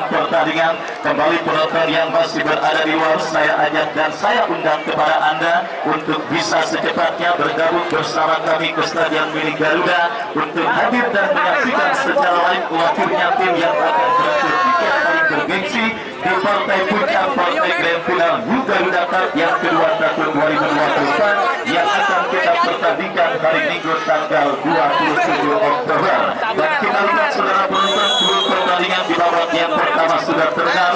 Pertandingan kembali penonton yang masih berada di luar, saya ajak dan saya undang kepada Anda untuk bisa secepatnya bergabung bersama kami ke Stadion Mini Garuda untuk hadir dan menyaksikan secara live lahirnya tim yang akan berakhir tiket paling bergengsi di Partai Puncak Partai Grand Final New Garuda Cup yang kedua tahun 2024 yang akan kita pertandingkan hari Minggu tanggal 27 Oktober. Dan kita lihat saudara penonton, seluruh pertandingan di babak yang pertama sudah terdengar.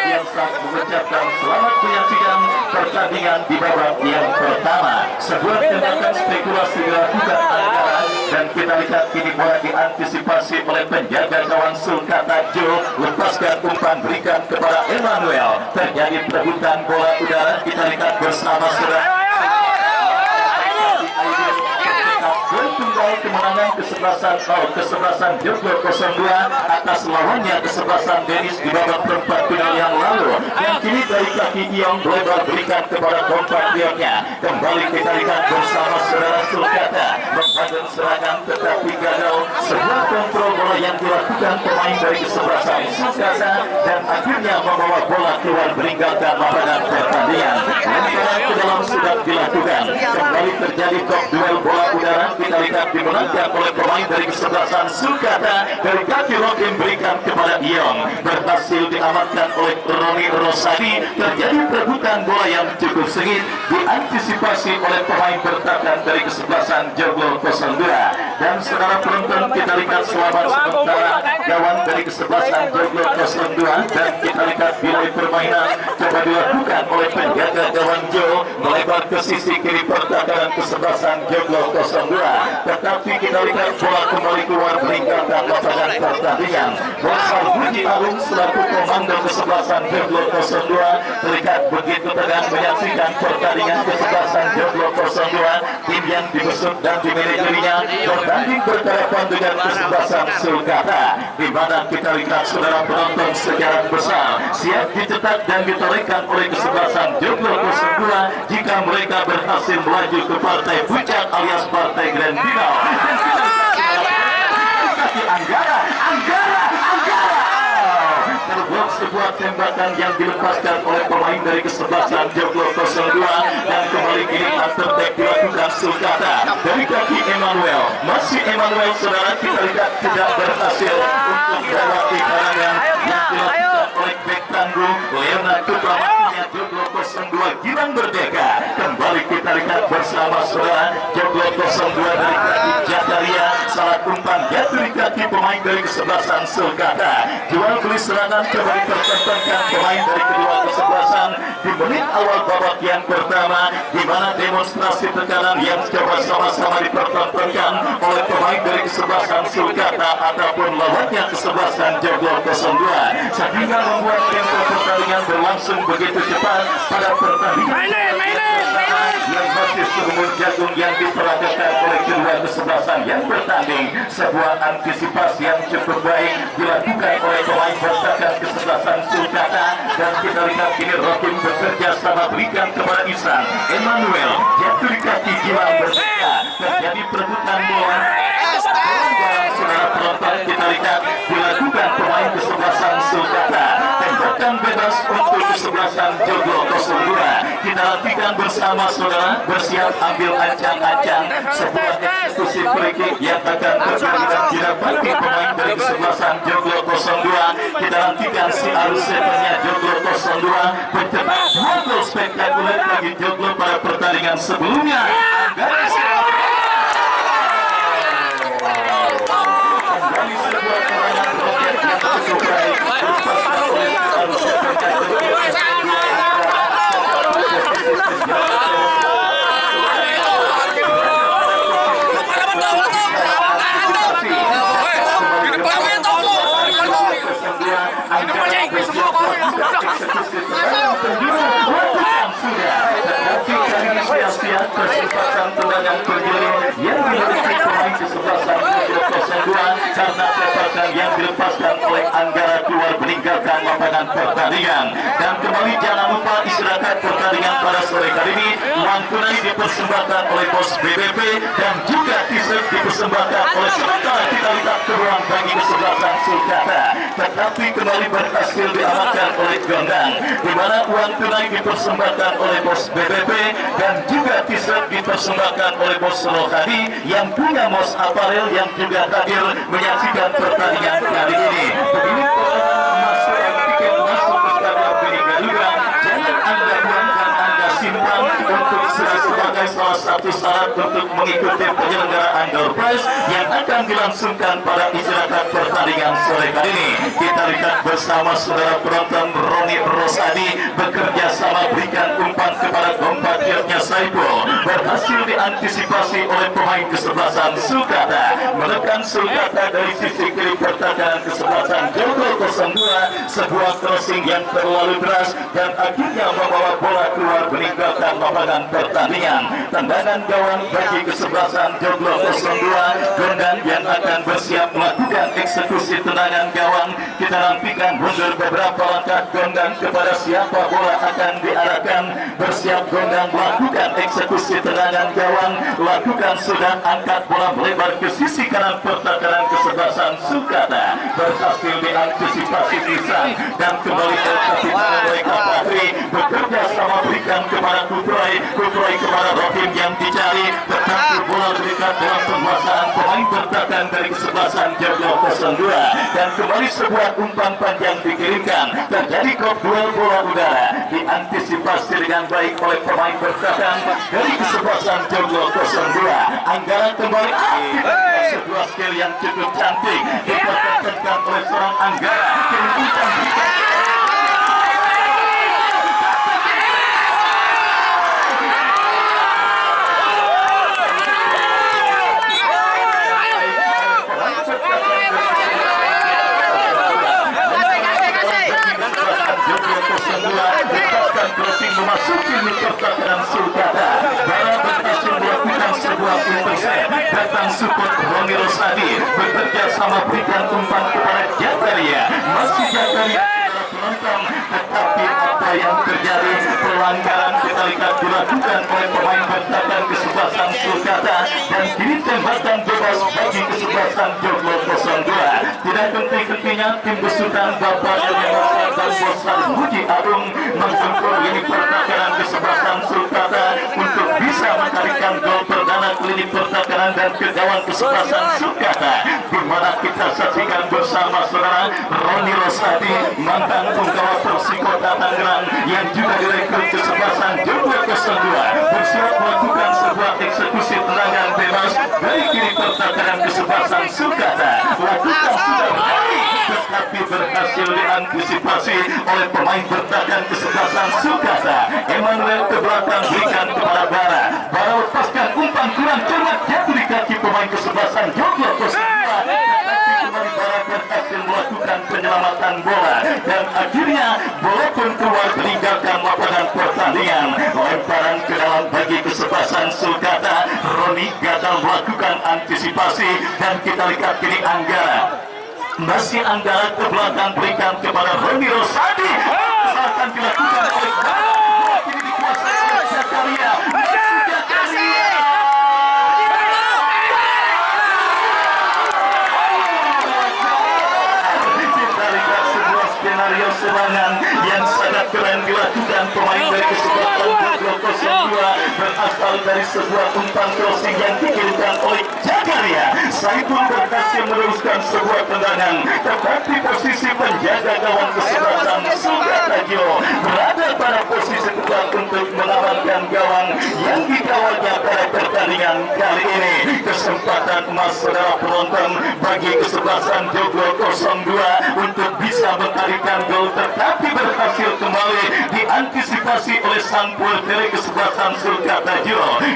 Yang saat mengucapkan selamat menyaksikan pertandingan di babak yang pertama. Sebuah tindakan spekulasi dilakukan antara dan kita lihat kini bola diantisipasi oleh penjaga gawang Sulkata Jo, lepaskan umpan berikan kepada Emmanuel, terjadi perebutan bola udara. Kita lihat bersama saudara bertunggal kemenangan kesebelasan Joglo 02 atas lawannya kesebelasan Denis di babak perempat final yang lalu. Yang kini dari kaki Iong lebar berikan kepada kompatriotnya. Kembali kita lihat bersama saudara Sulkata membangun serangan tetapi gagal. Sebuah kontrol bola yang dilakukan pemain dari kesebelasan Sulkata dan akhirnya membawa bola keluar meninggalkan lapangan pertandingan. Lemparan ke dalam sudah dilakukan. Kembali terjadi kok duel bola udara. Kita lihat dimenangkan oleh pemain dari kesebelasan Sulkata dari kaki Rokim berikan kepada Iong, berhasil diamankan oleh Roni Rosadi. Terjadi perebutan bola yang cukup sengit, diantisipasi oleh pemain bertahan dari kesebelasan Joglo 02. Dan saudara penonton, kita lihat selamat sementara gawang dari kesebelasan Joglo 02 dan kita lihat bilai permainan coba dilakukan oleh penjaga gawang Jo melebar ke sisi kiri pertahanan kesebelasan Joglo 02. Tetapi kita lihat bola kembali keluar meninggalkan lapangan pertandingan. Bola Budi Agung selaku komando kesebelasan Joglo 02 terlihat begitu tegang menyaksikan pertandingan kesebelasan Joglo 02, tim yang dibesut dan dimanajerinya berbanding berhadapan dengan kesebelasan Sulkata, di mana kita lihat saudara penonton secara besar siap dicetak dan ditorehkan oleh kesebelasan Joglo 02 jika mereka berhasil melaju ke Partai Puncak alias Partai Grand Final. Anggara terbuat sebuah tembakan yang dilepaskan oleh pemain dari kesebelasan Joglo 02 dan kembali kini tertek dilakukan Sulkata dari kaki Emmanuel. Masih Emmanuel saudara, kita lihat tidak berhasil untuk melewati karangan yang dilakukan oleh bek tangguh Leonardo Pramatinya Joglo 02 Girang Merdeka. Kembali kita lihat bersama saudara Joglo 02 dari kaki Jataria, salah umpan dari kaki pemain dari kesebelasan Sulkata. Jual beli serangan coba dipertontonkan pemain dari kedua kesebelasan di menit awal babak yang pertama, di mana demonstrasi tekanan yang coba sama-sama dipertontonkan oleh pemain dari kesebelasan Sulkata ataupun lawannya kesebelasan Joglo 02 sehingga membuat tempo pertandingan berlangsung begitu cepat pada pertandingan yang masih seumur jagung yang diperagakan oleh kedua kesebelasan yang bertanding. Sebuah antisipasi yang cukup baik dilakukan oleh pemain bertahan kesebelasan Sulkata dan kita lihat kini Rokim bekerja sama berikan kepada Isan Emmanuel jatuh di kaki Gilang Merdeka. Terjadi perebutan bola. Saudara penonton, kita lihat dilakukan pemain kesebelasan Sulkata. Tembakan bebas untuk kesebelasan Joglo 02. Kita nantikan bersama saudara, bersiap ambil ancang-ancang sebuah eksekusi free kick yang akan terjadi dan didapati pemain dari kesebelasan Joglo 02. Kita nantikan si arus seternya Joglo 02 pencetak dua gol spektakuler bagi Joglo pada pertandingan sebelumnya. Kembali sebuah serangan roket yang cukup baik dilepaskan oleh arus seternya Joglo 02. Kesempatan tendangan bergilir yang dimiliki pemain kesebelasan Joglo 02 karena tembakan yang dilepaskan oleh Anggara keluar meninggalkan lapangan pertandingan. Dan kembali jangan lupa istirahat pertandingan pada sore hari ini uang tunai dipersembahkan oleh Bos BBP dan juga t-shirt dipersembahkan oleh sementara kita lihat keruang bagi kesebelasan Sulkata, tetapi kembali berhasil diamankan oleh Gondang, di mana uang tunai dipersembahkan oleh Bos BBP dan juga t-shirt dipersembahkan oleh Bos Rohadi yang punya Mos Aparel yang juga hadir menyaksikan pertandingan kali ini. Begini masuk tiket masuk ke Stadion Bini Garuda, jangan Anda buang dan Anda simpan untuk sebagai salah satu syarat untuk mengikuti penyelenggaraan door prize yang akan dilangsungkan pada istirahat pertandingan sore kali ini. Kita lihat bersama saudara penonton Roni Rosadi bekerja sama berikan umpan kepada kompatriotnya Saiful, berhasil diantisipasi oleh pemain kesebelasan Sulkata, menekan Sulkata dari sisi kiri pertahanan kesebelasan Joglo 02, sebuah crossing yang terlalu deras dan akhirnya membawa bola keluar meninggalkan lapangan pertandingan. Tendangan gawang bagi kesebelasan Joglo 02, Gondang yang akan bersiap melakukan eksekusi tendangan gawang. Kita nantikan mundur beberapa langkah Gondang kepada siapa bola akan diarahkan. Bersiap Gondang melakukan eksekusi tendangan gawang, lakukan sudah angkat bola melebar ke sisi kanan pertahanan kesebelasan Sulkata, berhasil diantisipasi Nisan dan kembali ke kapitan mereka Patri, bekerja sama berikan kepada Kuproy kepada Rohim yang dicari, tetapi bola berikan dalam penguasaan pemain bertahan dari kesebelasan Joglo 02 dan kembali sebuah umpan panjang dikirimkan, terjadi duel bola udara, diantisipasi dengan baik oleh pemain bertahan dari kesebelasan Joglo 02. Anggara kembali aktif, sebuah skill yang cukup cantik dipertahankan oleh seorang Anggara. Crossing memasuki pertahanan Sulkata, bola berhasil melakukan sebuah intercept, datang support Roni Rosadi, bekerja sama berikan umpan kepada Jakaria, masih Jakaria penonton, tetapi apa yang terjadi, pelanggaran kita lihat dilakukan oleh pemain bertahan kesebelasan Sulkata dan kini tembakan bebas bagi kesebelasan Joglo 02. Tidak henti-hentinya tim besutan Bapak Elmasa dan Bosar Muji Agung menggempur ini pertahanan kesebelasan Sulkata untuk bisa mencarikan gol perdana klinik pertahanan dan ke gawang kesebelasan Sulkata, di mana kita saksikan bersama saudara Roni Rosadi, mantan penggawa Persikota Tangerang yang juga direkrut kesebelasan Joglo 02, bersiap melakukan sebuah eksekusi tendangan bebas dari kiri pertahanan kesebelasan Sulkata, lakukan sudah baik tetapi berhasil diantisipasi oleh pemain bertahan kesebelasan Sulkata. Emmanuel ke belakang berikan kepada Bara lepaskan umpan kurang cermat jatuh di kaki pemain kesebelasan Joglo 02, tetapi Bara berhasil melakukan penyelamatan bola dan akhirnya bola pun keluar meninggalkan lapangan pertandingan. Lemparan ke dalam bagi kesebelasan Sulkata, Roni gagal melakukan antisipasi dan kita lihat kini Anggara, masih Anggara ke belakang berikan kepada Roni Rosadi, akan dilakukan oleh kini dikuasai oleh Jakaria. Skenario serangan yang sangat keren dilakukan pemain dari kesebelasan Joglo 02 berasal dari sebuah umpan crossing yang dikirimkan oleh Jakaria. Saiful berhasil meneruskan sebuah tendangan, tetapi posisi penjaga gawang kesebelasan Sulkata berada pada posisi tepat untuk mengamankan gawang yang dikawalnya pada pertandingan kali ini. Kesempatan emas saudara penonton bagi kesebelasan Joglo 02 untuk bisa mencarikan gol, tetapi berhasil kembali diantisipasi oleh sang dari kesebelasan Sulkata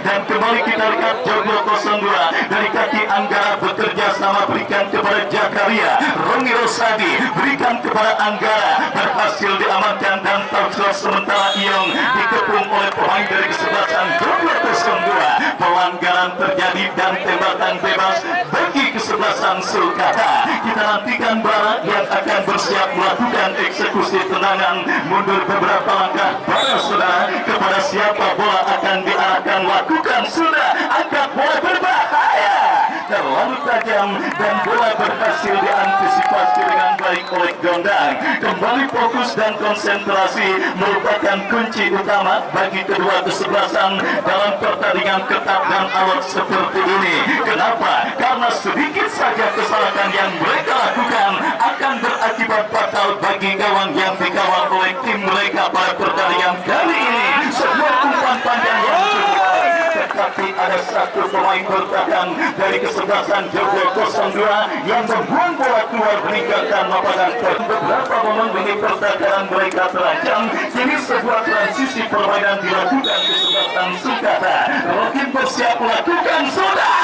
dan kembali kita lihat Joglo 02 dari kaki Anggara bekerja sama berikan kepada Jakaria, Roni Rosadi berikan kepada Anggara, berhasil diamankan dan touchdown sementara Iong dikepung oleh pemain dari kesebelasan Joglo 02. Pelanggaran terjadi dan tembakan bebas bagi kesebelasan Sulkata. Kita nantikan Bara yang akan bersiap melakukan eksekusi tendangan. Mundur beberapa langkah para saudara kepada siapa bola akan diarahkan. Lakukan sudah, angkat bola berbahaya, terlalu tajam dan bola berhasil diantisipasi dengan baik oleh Gondang. Kembali fokus dan konsentrasi merupakan kunci utama bagi kedua kesebelasan dalam pertandingan ketat dan alot seperti ini. Kenapa? Karena sedikit saja kesalahan yang mereka lakukan akan berakibat fatal bagi gawang yang dikawal oleh tim mereka pada pertandingan kali ini. Sebuah umpan panjang yang cukup baik, tetapi ada satu pemain bertahan dari kesebelasan Joglo 02 yang membuang bola keluar meninggalkan lapangan. Beberapa momen ini pertahanan mereka terancam. Kini sebuah transisi permainan dilakukan kesebelasan Sulkata. Rokin bersiap melakukan sudah.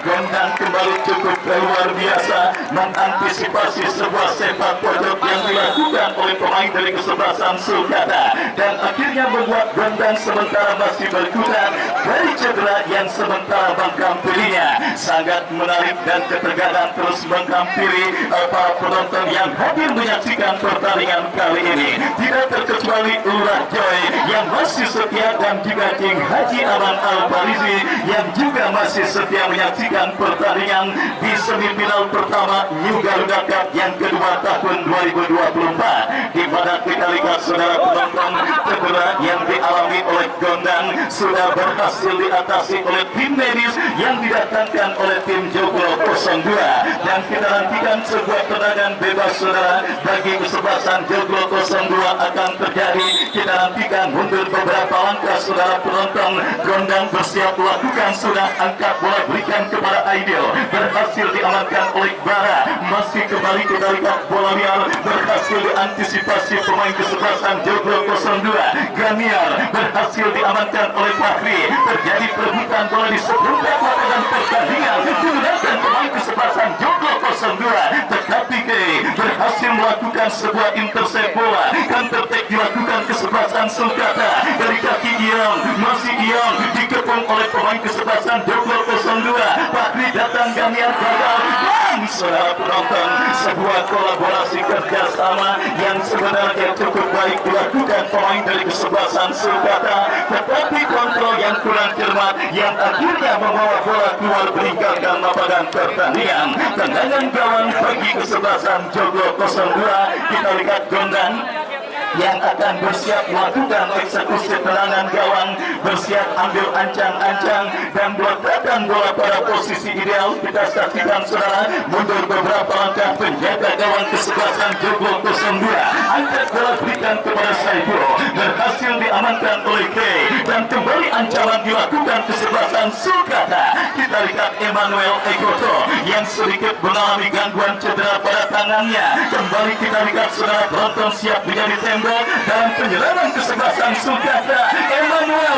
Gondang kembali cukup luar biasa mengantisipasi sebuah sepak pojok yang dilakukan oleh pemain dari kesebelasan Sulkata dan akhirnya membuat Gondang sementara masih berkutat dari cedera yang sementara menghampirinya. Sangat menarik dan ketegangan terus menghampiri para penonton yang hadir menyaksikan pertandingan kali ini. Tidak terkecuali Lurah Joy yang masih setia dan juga King Haji Aman Al-Farizi yang juga masih setia menyaksikan pertandingan di semifinal pertama New Garuda Cup yang kedua tahun 2024, di mana kita lihat saudara penonton cedera yang dialami oleh Gondang sudah berhasil diatasi oleh tim medis yang didatangkan oleh tim Joglo 02, dan kita nantikan sebuah tendangan bebas saudara bagi kesebelasan Joglo 02 akan terjadi. Kita nantikan mundur beberapa langkah saudara penonton. Gondang bersiap melakukan sudah, angkat bola berikan kepada Aidil, berhasil diamankan oleh Bara. Masih kembali kita lihat bola liar berhasil diantisipasi pemain kesebelasan Joglo 02. Ganiar berhasil diamankan oleh Fahri. Terjadi perebutan bola di seberang lapangan pertandingan digunakan pemain kesebelasan Joglo 02, tetapi berhasil melakukan sebuah intercept bola. Counter attack dilakukan kesebelasan Sulkata dari kaki Ion, masih Ion dikepung oleh pemain kesebelasan Joglo 02. Fahri datang, Ganiar gagal. Dan saudara penonton, sebuah kolaborasi kerjasama yang sebenarnya cukup baik dilakukan pemain dari kesebelasan Sulkata, tetapi kontrol yang kurang cermat yang akhirnya membawa bola keluar meninggalkan lapangan pertandingan. Tendangan gawang bagi kesebelasan Joglo 02. Kita lihat Gondang yang akan bersiap melakukan eksekusi tendangan gawang, bersiap ambil ancang-ancang dan meletakkan bola pada posisi ideal. Kita saksikan saudara, mundur beberapa langkah penjaga gawang kesebelasan Joglo 02, angkat bola berikan kepada Saiful, berhasil diamankan oleh K, dan kembali ancaman dilakukan kesebelasan Sulkata. Kita lihat Emmanuel Ekoto yang sedikit mengalami gangguan cedera pada tangannya. Kembali kita lihat saudara penonton siap menjadi tembak dalam penyerangan kesebelasan Sulkata. Emmanuel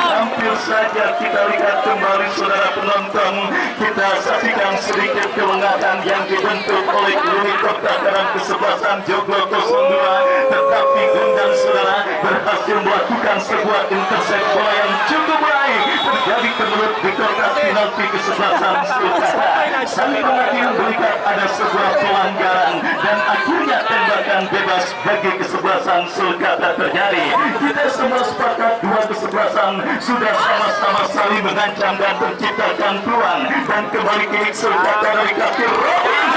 hampir saja kita lihat kembali saudara penonton. Kita saksikan sedikit kelengahan yang dibentuk oleh unit pertahanan kesebelasan Joglo 02, tetapi Gondang saudara berhasil melakukan sebuah intercept bola yang cukup baik. Terjadi kemelut di kotak penalti kesebelasan Sulkata. Sang pengadil melihat ada sebuah pelanggaran dan akhirnya tembakan bebas bagi kesebelasan Sulkata terjadi. Kita semua sepakat dua kesebelasan sudah sama-sama saling mengancam dan menciptakan peluang, dan kembali kini Sulkata dari kaki Robin.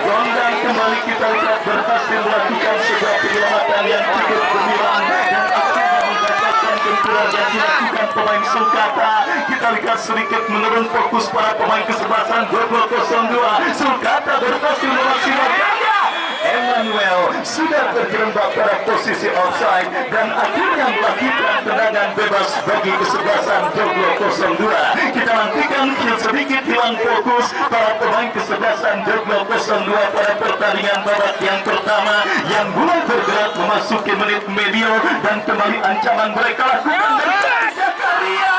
Gondang kembali kita lihat berhasil melakukan sebuah penyelamatan yang cukup gemilang dan akhirnya mendapatkan benturan yang dilakukan pemain Sulkata. Kita lihat sedikit menurun fokus para pemain kesebelasan Joglo 02. Sulkata berhasil memaksimalkannya. Emmanuel sudah terjerembab pada posisi offside dan akhirnya melakukan tendangan bebas bagi kesebelasan Joglo 02. Kita nantikan sedikit hilang fokus para pemain kesebelasan Joglo 02 pada pertandingan babak yang pertama yang mulai bergerak memasuki menit medio, dan kembali ancaman mereka lakukan dari Zakaria.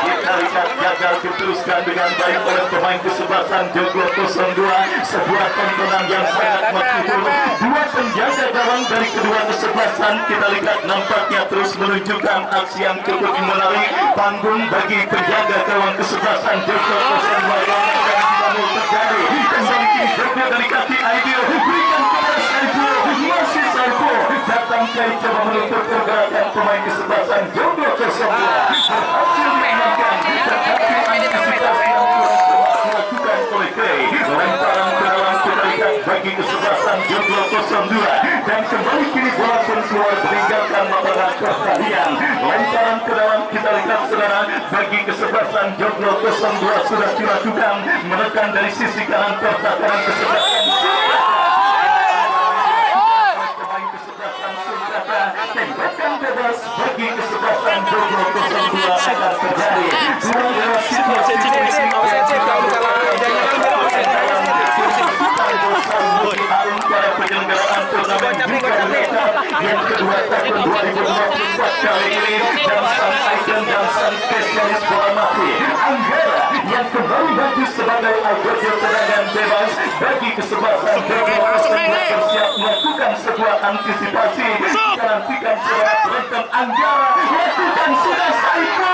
Kita lihat gagal diteruskan dengan baik oleh pemain kesebelasan Joglo 02. Sebuah tontonan yang sangat menghibur. Dua penjaga gawang dari kedua kesebelasan kita lihat nampaknya terus menunjukkan aksi yang cukup menarik. Panggung bagi penjaga gawang kesebelasan Joglo 02 yang tidak mau terjadi. Kembali kini Joglo dari kaki Aidil berikan kepada Saiful. Masih Saiful datang dari coba menutup pergerakan pemain kesebelasan Joglo 02. Berhasil diamankan, tetapi antisipasi yang dilakukan oleh Clay. Lemparan ke dalam kita lihat bagi kesebelasan Joglo 02 dan kembali kini bola pun keluar meninggalkan lapangan pertandingan. Lemparan ke dalam kita lihat saudara bagi kesebelasan Joglo 02 sudah dilakukan menekan dari sisi kanan pertahanan kesebelasan. Tembakan bebas bagi kesebelasan Joglo 02 akan terjadi. Dua situasi para penyelenggaraan turnamen yang kedua tahun 2024 kali ini dan sang ikon dan sang spesialis bola mati Anggara yang kembali maju sebagai anggota tendangan bebas bagi kesebelasan Joglo 02 bersiap melakukan sebuah antisipasi. Nantikan sebuah penonton Anggara lakukan sudah Saiful.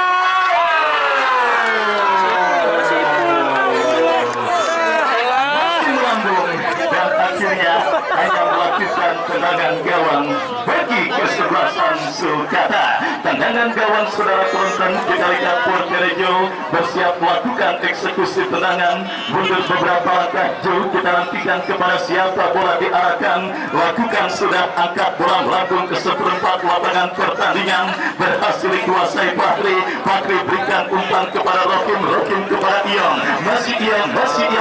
Akhirnya hanya melakukan tendangan gawang bagi kesebelasan Sulkata. Tendangan gawang saudara penonton kita lihat Porterejo bersiap melakukan eksekusi tendangan mundur beberapa langkah jauh. Kita nantikan kepada siapa bola diarahkan. Lakukan sudah angkat bola melambung ke seperempat lapangan pertandingan. Berhasil dikuasai Fahri. Fahri berikan umpan kepada Rokim. Rokim kepada Ion. Masih Ion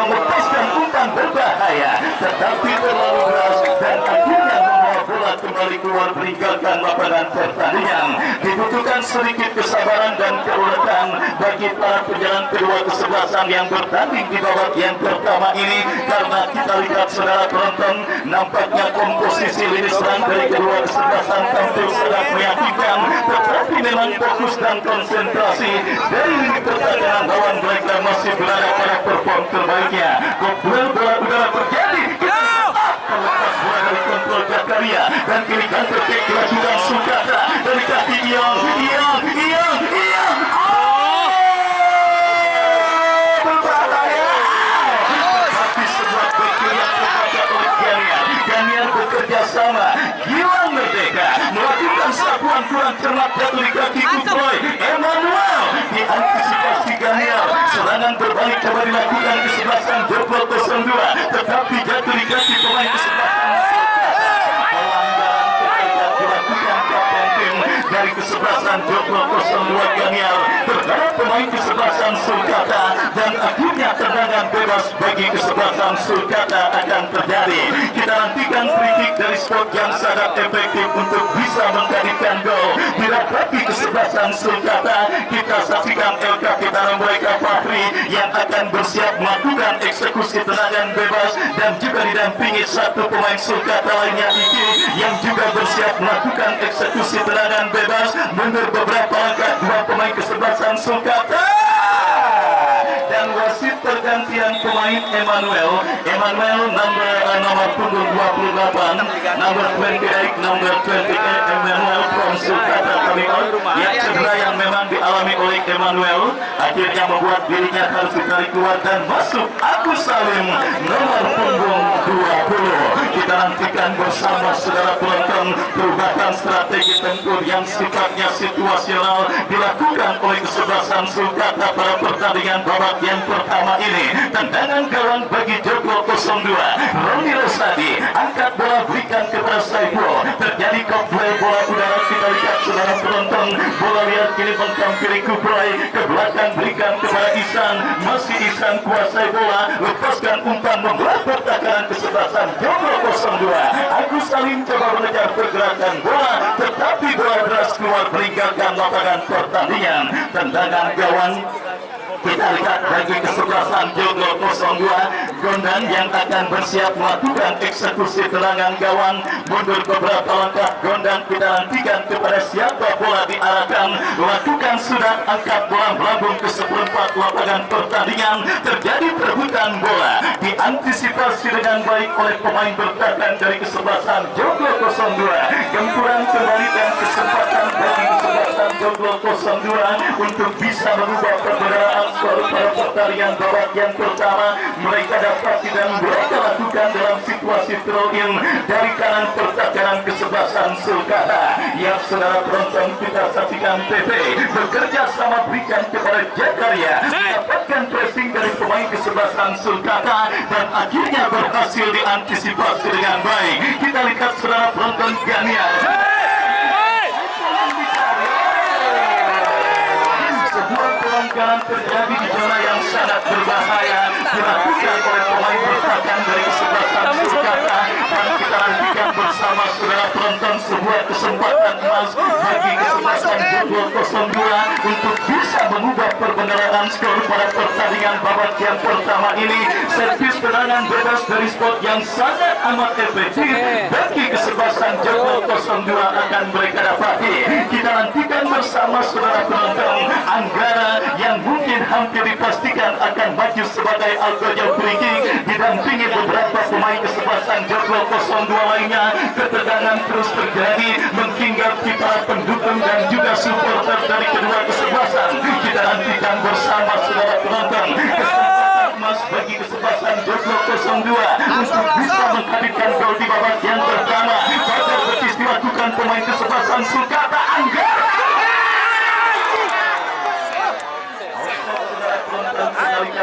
lepaskan umpan berbahaya. Tetapi terlalu keras dan akhirnya membawa bola kembali keluar meninggalkan lapangan pertandingan. Dibutuhkan sedikit kesabaran dan keuletan bagi para penjalan kedua kesebelasan yang bertanding di babak yang pertama ini, karena kita lihat saudara penonton nampaknya komposisi lini serang dari kedua kesebelasan tampil sangat meyakinkan, tetapi memang fokus dan konsentrasi dari lini pertahanan lawan mereka masih berada pada perform terbaiknya. Duel bola udara terjadi. Terlepas bola dari kontrol Zakaria dan kini counter kick dilakukan Sulkata dari kaki Ion. Berbahaya. Tapi sebuah bekir yang terpakai oleh Ganiar bekerja sama. Gilang Merdeka melakukan sapuan kurang cermat jatuh di kaki Kuproy. Emmanuel diantisipasi Ganiar. Serangan berbalik coba dilakukan kesebelasan Joglo 02, tetapi jatuh di kaki pemain kesebelasan. Pelanggaran dilakukan kapten tim dari kesebelasan Joglo 02 Ganiar terhadap pemain kesebelasan Sulkata, dan akhirnya tendangan bebas bagi kesebelasan Sulkata akan terjadi. Kita nantikan free dari spot yang sangat efektif untuk bisa menjadikan gol. Bila bagi kesebelasan Sulkata, kita saksikan El Kapitano mereka Fahri yang akan bersiap melakukan eksekusi tendangan bebas dan juga didampingi satu pemain Sulkata lainnya Iki yang juga bersiap melakukan eksekusi tendangan bebas. Mundur beberapa langkah dua pemain kesebelasan Sulkata dan wasit pergantian pemain Emmanuel nomor punggung 28, nomor 28 Emmanuel from Sulkata Kalimantan yang cedera yang memang dialami oleh Emmanuel akhirnya membuat dirinya harus ditarik keluar dan masuk Agus Salim nomor punggung 20. Kita nantikan bersama saudara penonton perubahan strategi tempur yang sifatnya situasional dilakukan oleh kesebelasan Sulkata pada pertandingan babak yang pertama ini. Tendangan gawang bagi Joglo 02. Roni Rosadi angkat bola berikan kepada Saiful. Terjadi kopplay bola udara. Kita lihat saudara penonton, bola liar kini menghampiri Kuproy, ke belakang berikan kepada Ihsan. Masih Ihsan kuasai bola, lepaskan umpan membelah pertahanan kesebelasan Joglo 02. Agus Salim coba mengejar pergerakan bola, tetapi bola deras keluar meninggalkan lapangan pertandingan. Tendangan gawang Kita lihat bagi kesebelasan Joglo 02 Gondang yang akan bersiap melakukan eksekusi tendangan gawang. Mundur beberapa langkah Gondang, kita nantikan kepada siapa bola diarahkan. Lakukan sudah, angkat bola melambung ke seperempat lapangan pertandingan. Terjadi perebutan bola, diantisipasi dengan baik oleh pemain bertahan dari kesebelasan Joglo 02. Gempuran kembali dan kesempatan bagi kesebelasan Joglo 02 untuk bisa merubah perbedaan skor pada pertandingan babak yang pertama. Mereka dapat dan mereka lakukan dalam situasi throw-in dari kanan pertahanan kesebelasan Sulkata. Yang saudara penonton kita saksikan PP bekerja sama berikan kepada Jakaria, mendapatkan pressing dari pemain kesebelasan Sulkata dan akhirnya berhasil diantisipasi dengan baik. Kita lihat saudara penonton Ganiar. Sebuah pelanggaran terjadi di zona yang sangat berbahaya dilakukan oleh pemain bertahan dari kesebelasan Sulkata, dan kita nantikan bersama saudara penonton sebuah kesempatan emas bagi kesebelasan Joglo 02 untuk bisa mengubah perbendaharaan skor pada pertandingan babak yang pertama ini. Servis tendangan bebas dari spot yang sangat amat efektif bagi kesebelasan Joglo 02 akan mereka dapati. Kita nantikan bersama saudara penonton Anggara yang mungkin hampir dipastikan akan maju sebagai Algojo Free didampingi beberapa pemain kesebelasan Joglo 02 lainnya. Ketegangan terus terjadi menghinggapi para pendukung dan juga supporter dari kedua kesebelasan. Kita nantikan bersama saudara penonton kesempatan emas bagi kesebelasan Joglo 02 untuk bisa menghadirkan gol di babak yang pertama. Pada betis dilakukan pemain kesebelasan Sulkata Anggara.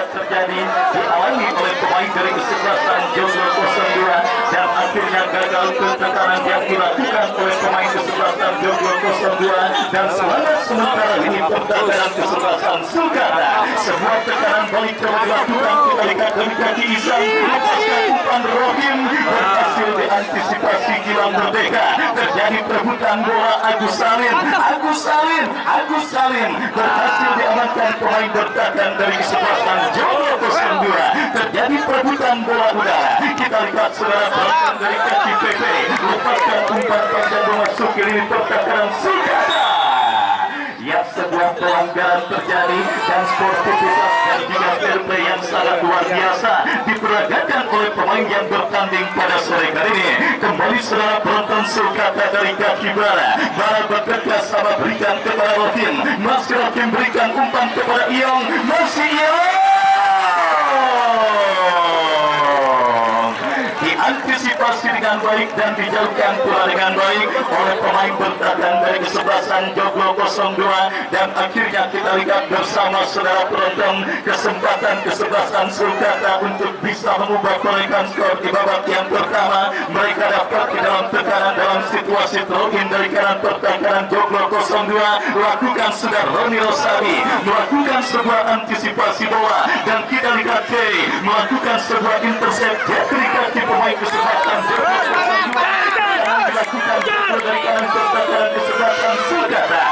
Terjadi dialami oleh pemain dari kesebelasan Joglo 02 dan akhirnya gagal ke tekanan yang dilakukan oleh pemain kesebelasan Joglo 02 dan selamat sementara ini pertahanan kesebelasan Sulkata. Sebuah tekanan balik coba dilakukan, kita lihat dari kaki Isan lepaskan umpan Rohim, berhasil diantisipasi Gilang Merdeka. Terjadi perebutan bola Agus Salim berhasil diamankan pemain bertahan dari kesebelasan Joglo 02. Terjadi perebutan bola udara. Kita lihat saudara penonton dari kaki PP lepaskan umpan panjang memasuki lini pertahanan Sulkata. Ya, sebuah pelanggaran terjadi dan sportivitas dan juga fair play yang sangat luar biasa diperagakan oleh pemain yang bertanding pada sore kali ini. Kembali saudara penonton Sulkata dari kaki Bara bekerja sama berikan kepada Rohim, masih Rohim berikan umpan kepada Iong, masih Iong diantisipasi dengan baik dan dijauhkan pula dengan baik oleh pemain bertahan dari kesebelasan Joglo 02 dan akhirnya kita lihat bersama saudara penonton kesempatan kesebelasan Sulkata untuk bisa mengubah perolehan skor di babak yang pertama. Mereka dapat di dalam tekanan dalam situasi throw-in dari kanan pertahanan Joglo 02. Lakukan sudah Roni Rosawi melakukan sebuah antisipasi bola dan kita lihat Kay melakukan sebuah intercept dari kaki pemain kesebelasan Joglo 02 yang dilakukan dari kanan pertahanan kesebelasan Sulkata.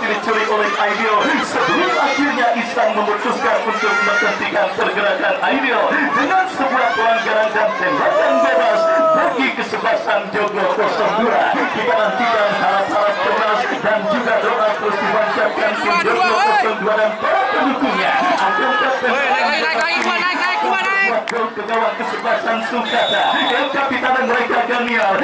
Dicuri oleh Aidil sebelum akhirnya Isan memutuskan untuk menghentikan pergerakan Aidil dengan sebuah pelanggaran dan tembakan bebas bagi kesebelasan Joglo 02. Kita nantikan harap-harap keras dan juga doa terus dipanjatkan tim Joglo 02 dan para pendukungnya agar dapat gol ke gawang kesebelasan Sulkata. El Capitan mereka Ganiar.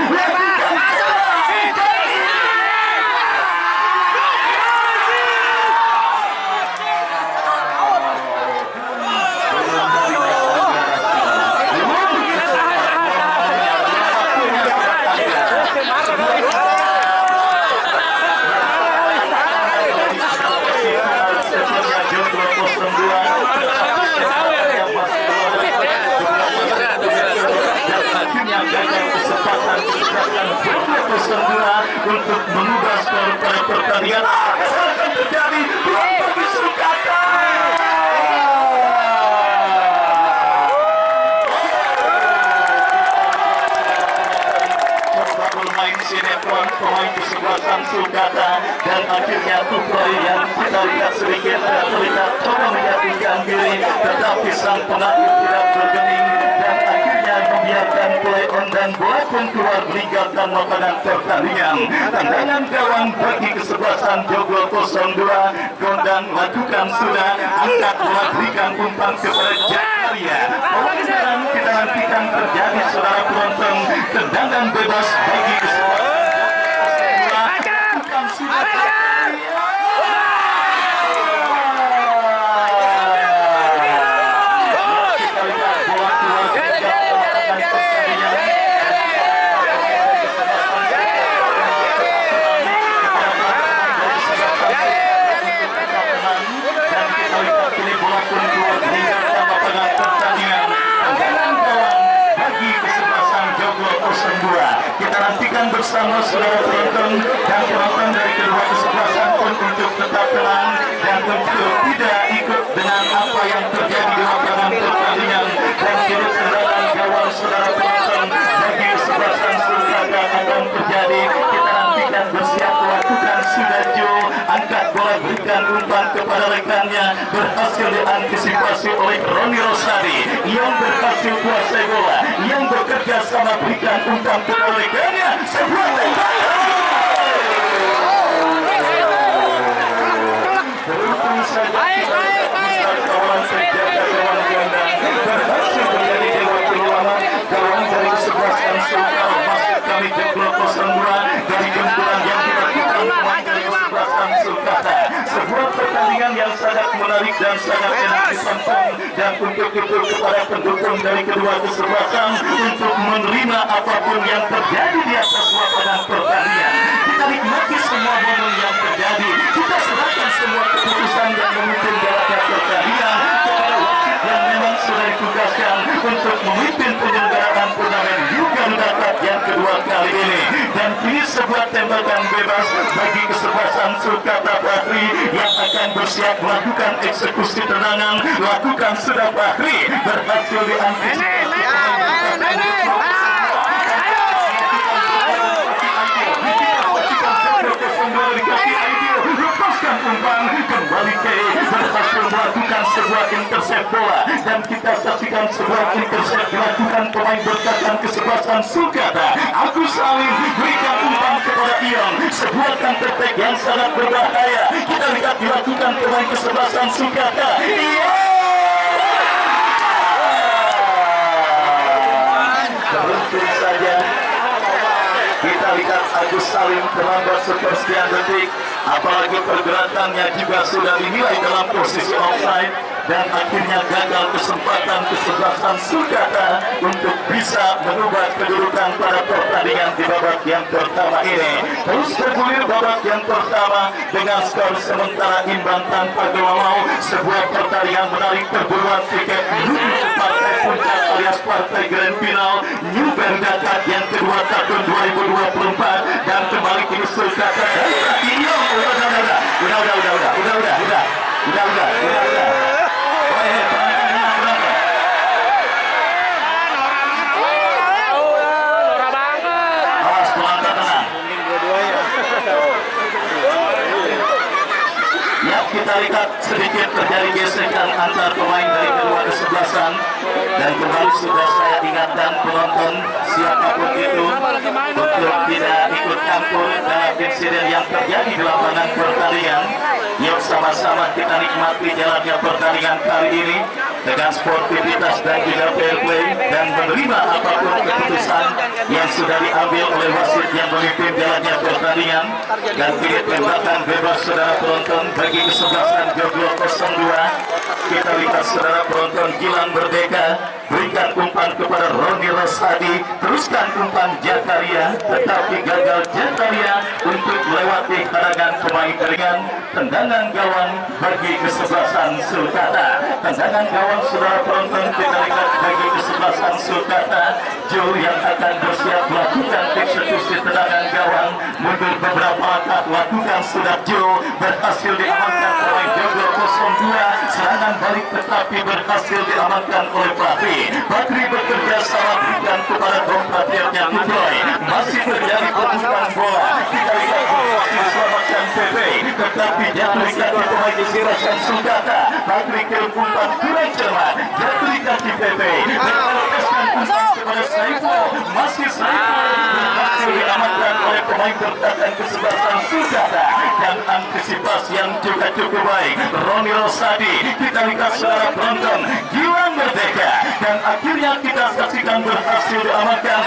gagal kesempatan Joglo 02 untuk mengubah skor pada pertandingan. Kesalahan akan terjadi bagi Sulkata. Bermain sinetron pemain kesebelasan Sulkata dan akhirnya Tupai yang kita lihat sedikit terlihat coba menjatuhkan diri, tetapi sang pengakhir tidak bergeming dan akhirnya membiarkan play on dan bola pun keluar meninggalkan lapangan pertandingan. Tendangan gawang bagi kesebelasan Joglo 02. Gondang lakukan sudah, angkat bola berikan umpan kepada Jakaria. Sekarang kita nantikan terjadi saudara penonton, tendangan bebas bagi kesebelasan lakukan sudah. Kita nantikan bersama saudara penonton dan penonton dari kedua kesebelasan pun untuk tetap tenang dan untuk tidak ikut dengan apa yang terjadi di lapangan pertandingan dan turut tendangan gawang saudara penonton bagi kesebelasan Sulkata akan terjadi. Kita nantikan bersiap lakukan sudah Jo, angkat bola berikan umpan kepada rekannya, berhasil diantisipasi oleh Roni Rosadi yang berhasil kuasai bola, yang bekerja sama berikan umpan kepada rekannya, sebuah tembakan. Beruntung saja kawan terjaga gawang gondang berhasil menjadi dewa perlawan gawang dari kesebelasan Sulkata. Masuk kami Joglo 02 dari gempuran yang dilakukan pemain dari kesebelasan Sulkata. Sebuah pertandingan yang sangat menarik dan sangat enak ditonton, dan untuk itu kepada pendukung dari kedua kesebelasan untuk menerima apapun yang terjadi di atas lapangan pertandingan. Kita nikmati semua momen yang terjadi, kita serahkan semua keputusan yang memimpin jalannya pertandingan kepada wasit yang memang sudah ditugaskan untuk memimpin penyelenggaraan turnamen Garuda Cup yang kedua kali ini. Dan kini sebuah tembakan bebas bagi kesebelasan Sulkata Fahri yang akan bersiap melakukan eksekusi tendangan. Lakukan sudah Fahri, berhasil diantisipasi. Lepaskan umpan kembali ke berhasil melakukan sebuah intercept bola, dan kita saksikan sebuah intercept dilakukan pemain bertahan kesebelasan Sulkata. Agus Salim berikan umpan kepada Ion, sebuah counter attack yang sangat berbahaya. Kita lihat dilakukan pemain kesebelasan Sulkata. Beruntung saja kita lihat Agus Salim terlambat sepersekian detik, apalagi pergerakannya juga sudah dinilai dalam posisi offside, dan akhirnya gagal kesempatan kesebelasan Sulkata untuk bisa mengubah kedudukan pada pertandingan di babak yang pertama ini. Terus bergulir babak yang pertama dengan skor sementara imbang tanpa gol. Sebuah pertandingan menarik perburuan tiket menuju partai puncak alias partai grand final New Garuda Cup yang kedua tahun 2024, dan kembali kini Sulkata udah. Ya, kita lihat sedikit terjadi gesekan antar pemain dari kedua kesebelasan, dan kembali sudah saya ingatkan penonton siapapun itu untuk tidak ikut campur dalam insiden yang terjadi di lapangan pertandingan. Yuk sama-sama kita nikmati jalannya pertandingan kali ini dengan sportivitas dan juga fair play, dan menerima apapun keputusan yang sudah diambil oleh wasit yang memimpin jalannya pertandingan. Dan kini tembakan bebas saudara penonton bagi kesebelasan Joglo 02. Kita lihat saudara penonton Gilang Merdeka berikan umpan kepada Roni Rosadi, teruskan umpan Jakaria, tetapi gagal Jakaria untuk melewati hadangan pemain dengan tendangan gawang bagi kesebelasan Sulkata. Tendangan gawang saudara penonton kita lihat bagi kesebelasan Sulkata. Joe yang akan bersiap melakukan eksekusi tendangan gawang, mundur beberapa langkah, lakukan sudah Joe, berhasil diamankan oleh Joglo 02. Serangan balik tetapi berhasil diamankan oleh Patri. Patri bekerja sama berikan kepada kompatriotnya Tuboy. Masih terjadi perebutan bola. Kita lihat berhasil selamatkan PP, tetapi jatuh kaki pemain kesebelasan Sulkata. Patri ke umpan kurang cermat, jatuh kaki PP. Melepaskan umpan kepada Saiful, masih Saiful berhasil diamankan oleh pemain bertahan kesebelasan Sulkata. Dan antisipasi yang juga cukup baik Roni Rosadi, kita lihat saudara penonton, Gilang Merdeka, dan akhirnya kita saksikan berhasil diamankan.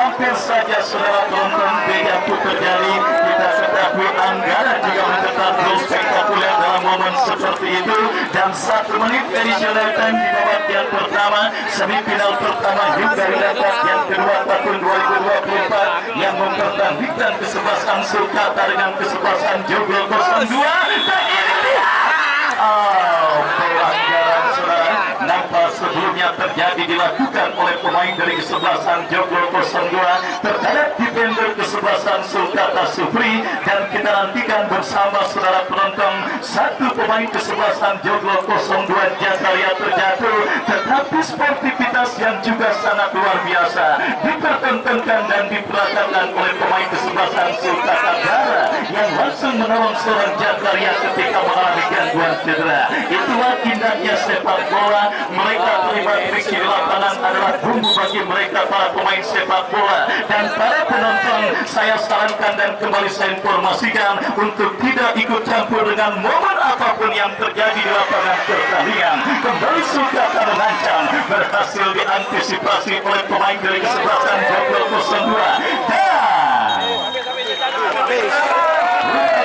Hampir saja saudara penonton tidak terjadi. Kita ketahui Anggara juga mencetak gol spektakuler dalam momen seperti itu. Dan 1 menit additional time di babak yang pertama, semifinal pertama juga didapat yang kedua tahun 2024 yang mempertandingkan kesebelasan Sulkata dengan kesebelasan Joglo 02. Dan ini dia, pelanggaran saudara nampak sebelumnya terjadi dilakukan oleh pemain dari kesebelasan Joglo 02 terhadap defender kesebelasan Sulkata Supri. Dan kita nantikan bersama saudara penonton, satu pemain kesebelasan Joglo 02 Jakaria terjatuh, tetapi sportivitas yang juga sangat luar biasa dipertontonkan dan diperagakan oleh pemain kesebelasan Sulkata Dara yang langsung menolong seorang Jakaria ketika mengalami gangguan cedera. Itulah indahnya sepak bola. Mereka terlibat friksi di lapangan adalah bumbu bagi mereka para pemain sepak bola. Dan para penonton, saya sarankan dan kembali saya informasikan untuk tidak ikut campur dengan momen apapun yang terjadi di lapangan pertandingan. Kembali Sulkata mengancam, berhasil diantisipasi oleh pemain dari kesebelasan Joglo 02.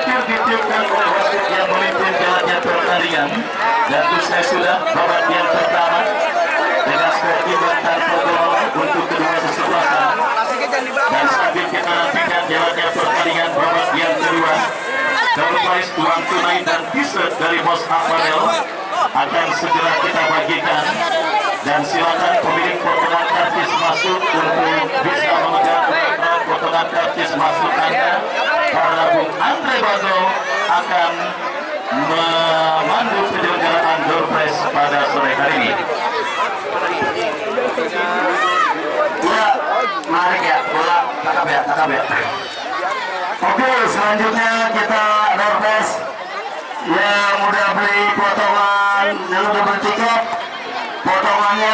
Dan ditiupkan oleh wasit yang memimpin jalannya pertandingan. Dan usai sudah babak yang pertama dengan skor imbang tanpa gol untuk kedua kesebelasan. Dan sambil kita nantikan jalannya pertandingan babak yang kedua, double prize uang tunai dan t-shirt dari Bos Apparel akan segera kita bagikan. Dan silakan pemilik potongan karcis masuk untuk bisa memegang potongan karcis masuk Anda. Karena Bung Andre Bago akan memandu penyelenggaraan door prize pada sore hari ini. Ya, menarik ya, bola takap ya. Oke, selanjutnya kita door prize yang udah beli potongan, yang udah beli tiket, potongannya